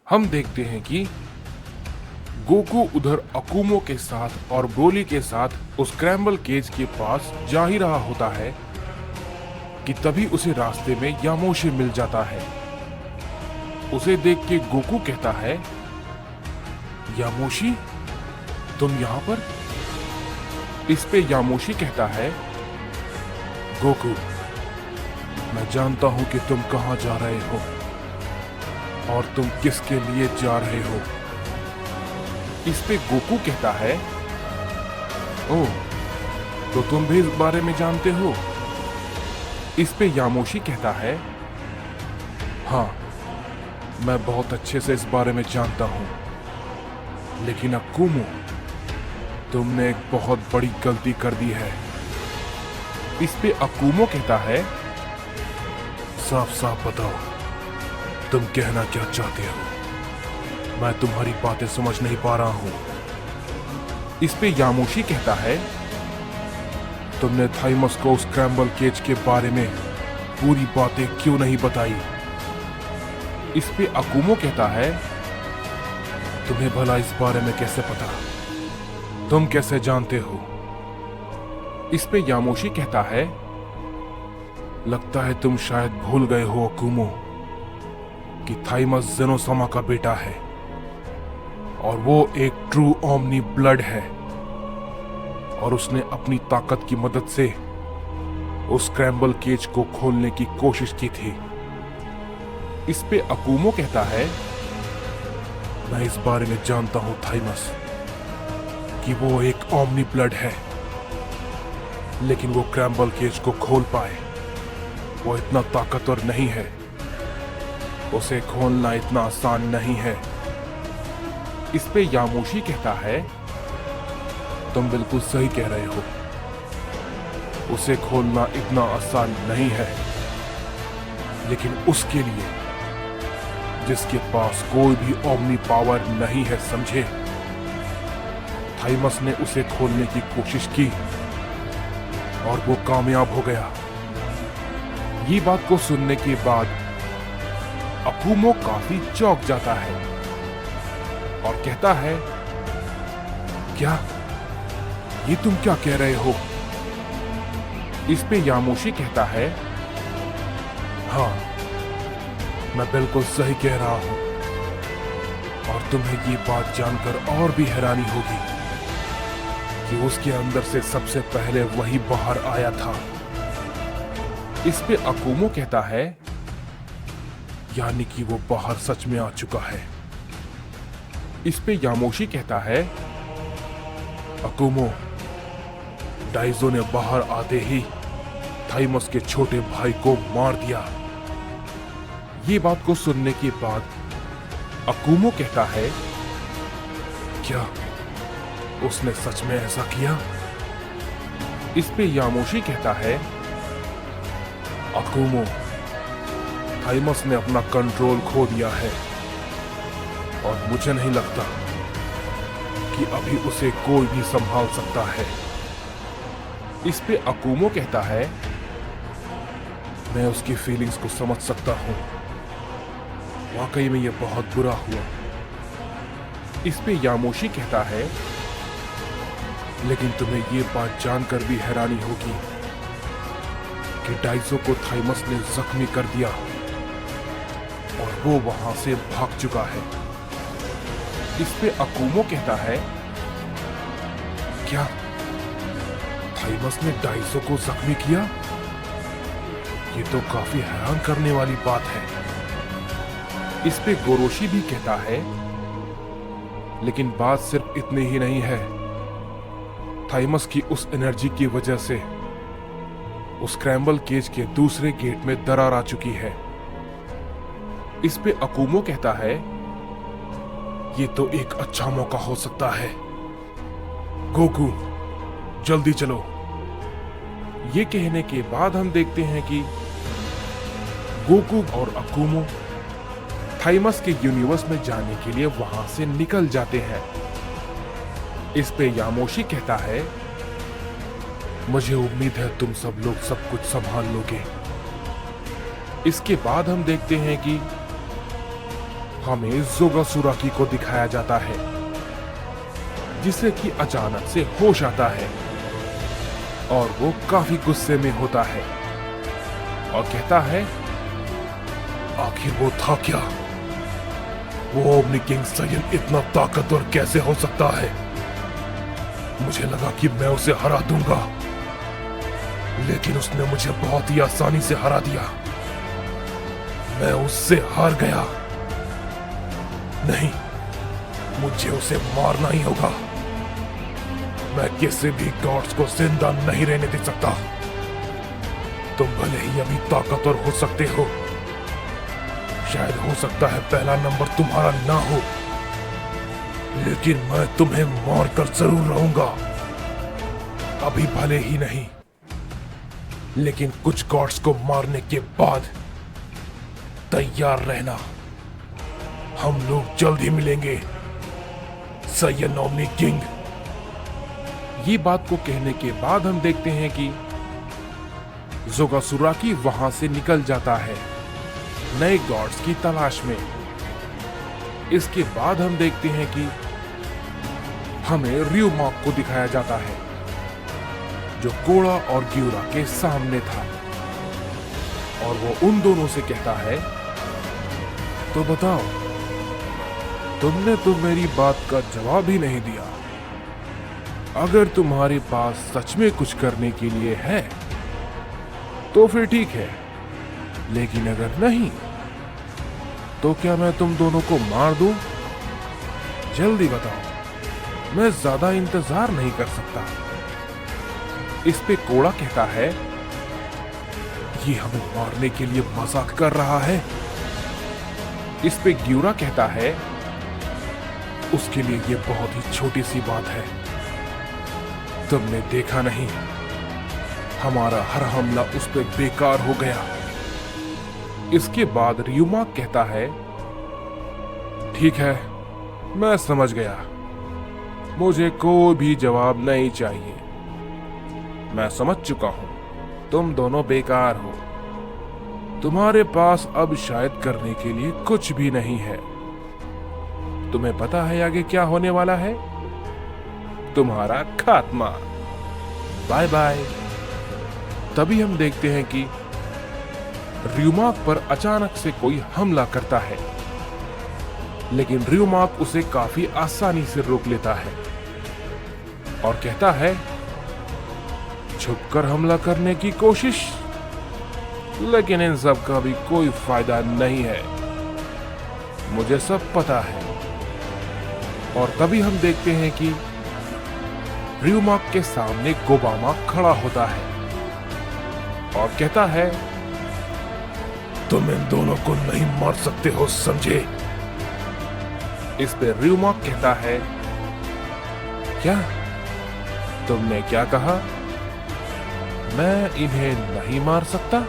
हम देखते हैं कि गोकू उधर अकुमो के साथ और ब्रोली के साथ उस क्रैम्बल केज के पास जा ही रहा होता है कि तभी उसे रास्ते में यामोशी मिल जाता है। उसे देख के गोकू कहता है, यामोशी, तुम यहां पर? इस पे यामोशी कहता है, गोकू, मैं जानता हूं कि तुम कहां जा रहे हो और तुम किसके लिए जा रहे हो। इस पे गोकू कहता है, ओह, तो तुम भी इस बारे में जानते हो? इस पे यामोशी कहता है, हाँ, मैं बहुत अच्छे से इस बारे में जानता हूं, लेकिन अकुमो, तुमने एक बहुत बड़ी गलती कर दी है। इस पे अकुमो कहता है, साफ साफ बताओ, तुम कहना क्या चाहते हो? मैं तुम्हारी बातें समझ नहीं पा रहा हूं। इस पे यामोशी कहता है, तुमने थाइमस को उस क्रैम्बल केज के बारे में पूरी बातें क्यों नहीं बताई? इस पे अकुमो कहता है, तुम्हें भला इस बारे में कैसे पता? तुम कैसे जानते हो? इस पे यामोशी कहता है, लगता है तुम शायद भूल गए हो अकुमो कि थाइमस जेनोसामा का बेटा है और वो एक ट्रू ओमनी ब्लड है और उसने अपनी ताकत की मदद से उस क्रैम्बल केज को खोलने की कोशिश की थी। इस पे अकुमो कहता है, मैं इस बारे में जानता हूं थाइमस कि वो एक ओमनी ब्लड है, लेकिन वो क्रैम्बल केज को खोल पाए वो इतना ताकतवर नहीं है। उसे खोलना इतना आसान नहीं है। इस पे यामोशी कहता है, तुम बिल्कुल सही कह रहे हो, उसे खोलना इतना आसान नहीं है, लेकिन उसके लिए जिसके पास कोई भी ओमनी पावर नहीं है, समझे? थाइमस ने उसे खोलने की कोशिश की और वो कामयाब हो गया। ये बात को सुनने के बाद अकुमो काफी चौंक जाता है और कहता है, क्या? ये तुम क्या कह रहे हो? इस पे यामोशी कहता है, हाँ, मैं बिल्कुल सही कह रहा हूं और तुम्हें ये बात जानकर और भी हैरानी होगी कि उसके अंदर से सबसे पहले वही बाहर आया था। इस पे अकुमो कहता है, यानी कि वो बाहर सच में आ चुका है। इस पे यामोशी कहता है, अकुमो, डाइजो ने बाहर आते ही थाइमस के छोटे भाई को मार दिया। ये बात को सुनने के बाद अकुमो कहता है, क्या उसने सच में ऐसा किया? इस पे यामोशी कहता है, अकुमो, थाइमस ने अपना कंट्रोल खो दिया है और मुझे नहीं लगता कि अभी उसे कोई भी संभाल सकता है। इस पे अकुमो कहता है, मैं उसकी फीलिंग्स को समझ सकता हूं, वाकई में यह बहुत बुरा हुआ। इस पे यामोशी कहता है, लेकिन तुम्हें यह बात जानकर भी हैरानी होगी कि डाइजो को थाइमस ने जख्मी कर दिया और वो वहां से भाग चुका है। इस पे अकुमो कहता है, क्या थाइमस ने डाइजो को जख्मी किया? ये तो काफी हैरान करने वाली बात है। इस पे गोरोशी भी कहता है, लेकिन बात सिर्फ इतनी ही नहीं है। थाइमस की उस एनर्जी की वजह से उस क्रैम्बल केज के दूसरे गेट में दरार आ चुकी है। इस पे अकुमो कहता है, ये तो एक अच्छा मौका हो सकता है। गोकू, जल्दी चलो। ये कहने के बाद हम देखते हैं कि गोकू और अकुमो थाइमस के यूनिवर्स में जाने के लिए वहां से निकल जाते हैं। इस पे यामोशी कहता है, मुझे उम्मीद है तुम सब लोग सब कुछ संभाल लोगे। इसके बाद हम देखते हैं कि हमें जोगासुराकी को दिखाया जाता है, जिसे कि अचानक से होश आता है और वो काफी गुस्से में होता है और कहता है, आखिर वो था क्या? वो ओमनी किंग सायन इतना ताकतवर कैसे हो सकता है? मुझे लगा कि मैं उसे हरा दूंगा, लेकिन उसने मुझे बहुत ही आसानी से हरा दिया। मैं उससे हार गया। नहीं, मुझे उसे मारना ही होगा। मैं किसी भी गॉड्स को जिंदा नहीं रहने दे सकता। तुम भले ही अभी ताकतवर हो सकते हो, शायद हो सकता है पहला नंबर तुम्हारा ना हो, लेकिन मैं तुम्हें मारकर जरूर रहूंगा। अभी भले ही नहीं, लेकिन कुछ गॉड्स को मारने के बाद तैयार रहना। हम लोग जल्द ही मिलेंगे, सायन ओमनी किंग। ये बात को कहने के बाद हम देखते हैं कि जोगासुराकी वहां से निकल जाता है नए गॉड्स की तलाश में। इसके बाद हम देखते हैं कि हमें ryumaku को दिखाया जाता है, जो कोड़ा और ग्यूरा के सामने था, और वो उन दोनों से कहता है, तो बताओ, तुमने तो मेरी बात का जवाब ही नहीं दिया। अगर तुम्हारे पास सच में कुछ करने के लिए है तो फिर ठीक है, लेकिन अगर नहीं तो क्या मैं तुम दोनों को मार दूं? जल्दी बताओ, मैं ज्यादा इंतजार नहीं कर सकता। इस पे कोड़ा कहता है, ये हमें मारने के लिए मजाक कर रहा है। इस पे ग्यूरा कहता है, उसके लिए ये बहुत ही छोटी सी बात है। तुमने देखा नहीं, हमारा हर हमला उस पे बेकार हो गया। इसके बाद ryumaku कहता है, ठीक है, मैं समझ गया। मुझे कोई भी जवाब नहीं चाहिए। मैं समझ चुका हूं, तुम दोनों बेकार हो। तुम्हारे पास अब शायद करने के लिए कुछ भी नहीं है। तुम्हें पता है आगे क्या होने वाला है? तुम्हारा खात्मा। Bye bye. तभी हम देखते हैं कि ryumaku पर अचानक से कोई हमला करता है, लेकिन ryumaku उसे काफी आसानी से रोक लेता है और कहता है, छुपकर हमला करने की कोशिश, लेकिन इन सब का भी कोई फायदा नहीं है। मुझे सब पता है। और तभी हम देखते हैं कि ryumaku के सामने गोबामा खड़ा होता है और कहता है, तुम इन दोनों को नहीं मार सकते हो, समझे? इस पे ryumaku कहता है, क्या? तुमने क्या कहा? मैं इन्हें नहीं मार सकता?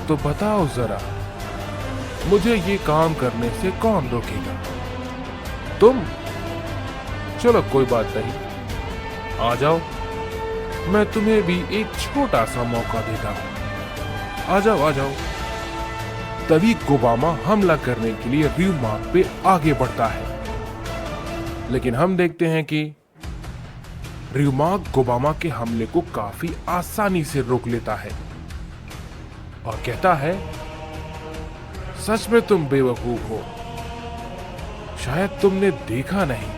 तो बताओ जरा, मुझे ये काम करने से कौन रोकेगा? तुम? चलो कोई बात नहीं, आ जाओ, मैं तुम्हें भी एक छोटा सा मौका देता हूं। आ जाओ, आ जाओ। तभी गोबामा हमला करने के लिए ryumaku पे आगे बढ़ता है, लेकिन हम देखते हैं कि ryumaku गोबामा के हमले को काफी आसानी से रोक लेता है और कहता है, सच में तुम बेवकूफ हो। शायद तुमने देखा नहीं।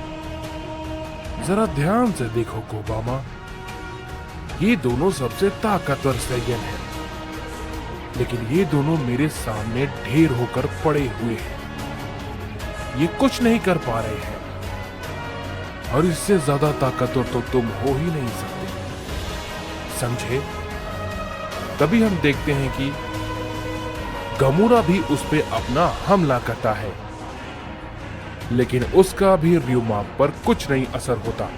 जरा ध्यान से देखो गोबामा, ये दोनों सबसे ताकतवर सायन हैं, लेकिन ये दोनों मेरे सामने ढेर होकर पड़े हुए हैं। ये कुछ नहीं कर पा रहे हैं, और इससे ज्यादा ताकतवर तो तुम हो ही नहीं सकते, समझे? तभी हम देखते हैं कि गमूरा भी उस पे अपना हमला करता है, लेकिन उसका भी ryumaku पर कुछ नहीं असर होता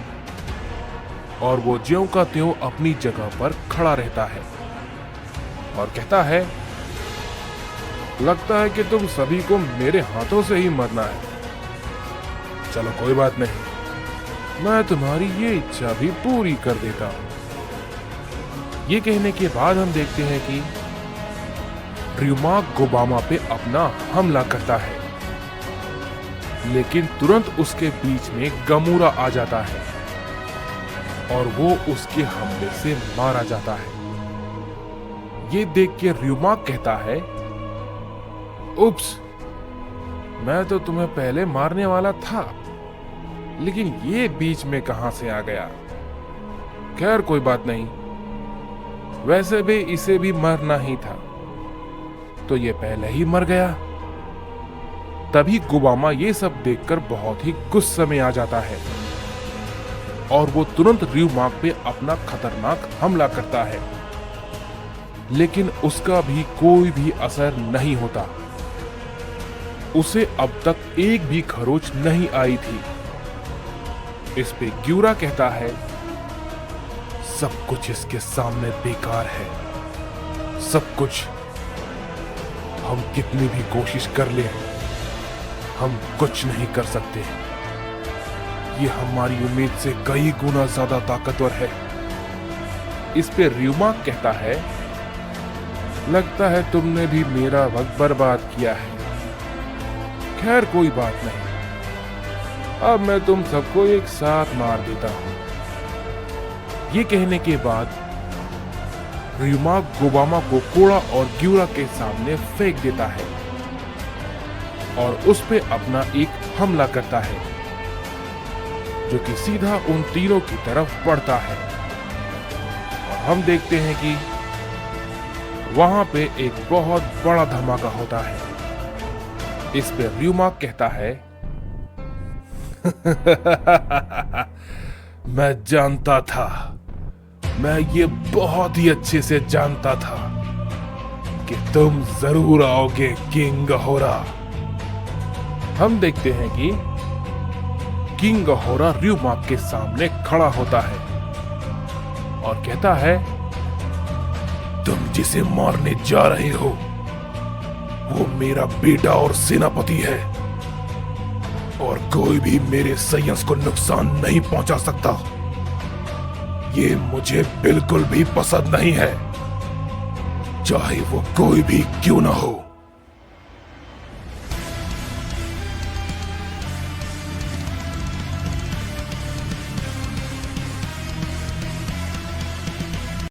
और वो ज्यों का त्यों अपनी जगह पर खड़ा रहता है और कहता है, लगता है कि तुम सभी को मेरे हाथों से ही मरना है। चलो कोई बात नहीं, मैं तुम्हारी ये इच्छा भी पूरी कर देता हूं। ये कहने के बाद हम देखते हैं कि ryumaku गोबामा पे अपना हमला करता है लेकिन तुरंत उसके बीच में गमूरा आ जाता है और वो उसके हमले से मारा जाता है। ये देख के र्यूमाक कहता है, उप्स, मैं तो तुम्हें पहले मारने वाला था, लेकिन ये बीच में कहां से आ गया। खैर कोई बात नहीं, वैसे भी इसे भी मरना ही था, तो ये पहले ही मर गया। तभी गुबामा ये सब देखकर बहुत ही गुस्से में आ जाता है और वो तुरंत र्यूमाक पे अपना खतरनाक हमला करता है, लेकिन उसका भी कोई भी असर नहीं होता। उसे अब तक एक भी खरोच नहीं आई थी। इस पे ग्यूरा कहता है, सब कुछ इसके सामने बेकार है, सब कुछ। हम कितनी भी कोशिश कर लें, हम कुछ नहीं कर सकते। ये हमारी उम्मीद से कई गुना ज्यादा ताकतवर है। इस पे र्यूमाक कहता है, लगता है तुमने भी मेरा वक्त बर्बाद किया है। खैर कोई बात नहीं, अब मैं तुम सबको एक साथ मार देता हूं। ये कहने के बाद र्यूमाक गुबामा को कोड़ा और ग्यूरा के सामने फेंक देता है और उस पे अपना एक हमला करता है, जो कि सीधा उन तीनों की तरफ बढ़ता है। और हम देखते हैं कि वहां पे एक बहुत बड़ा धमाका होता है। इस पे र्यूमाक कहता है, मैं जानता था, मैं ये बहुत ही अच्छे से जानता था कि तुम जरूर आओगे किंग गहोरा। हम देखते हैं कि किंग गहोरा र्यूमाक के सामने खड़ा होता है और कहता है, तुम जिसे मारने जा रहे हो वो मेरा बेटा और सेनापति है, और कोई भी मेरे संयंत्र को नुकसान नहीं पहुंचा सकता। ये मुझे बिल्कुल भी पसंद नहीं है, चाहे वो कोई भी क्यों ना हो।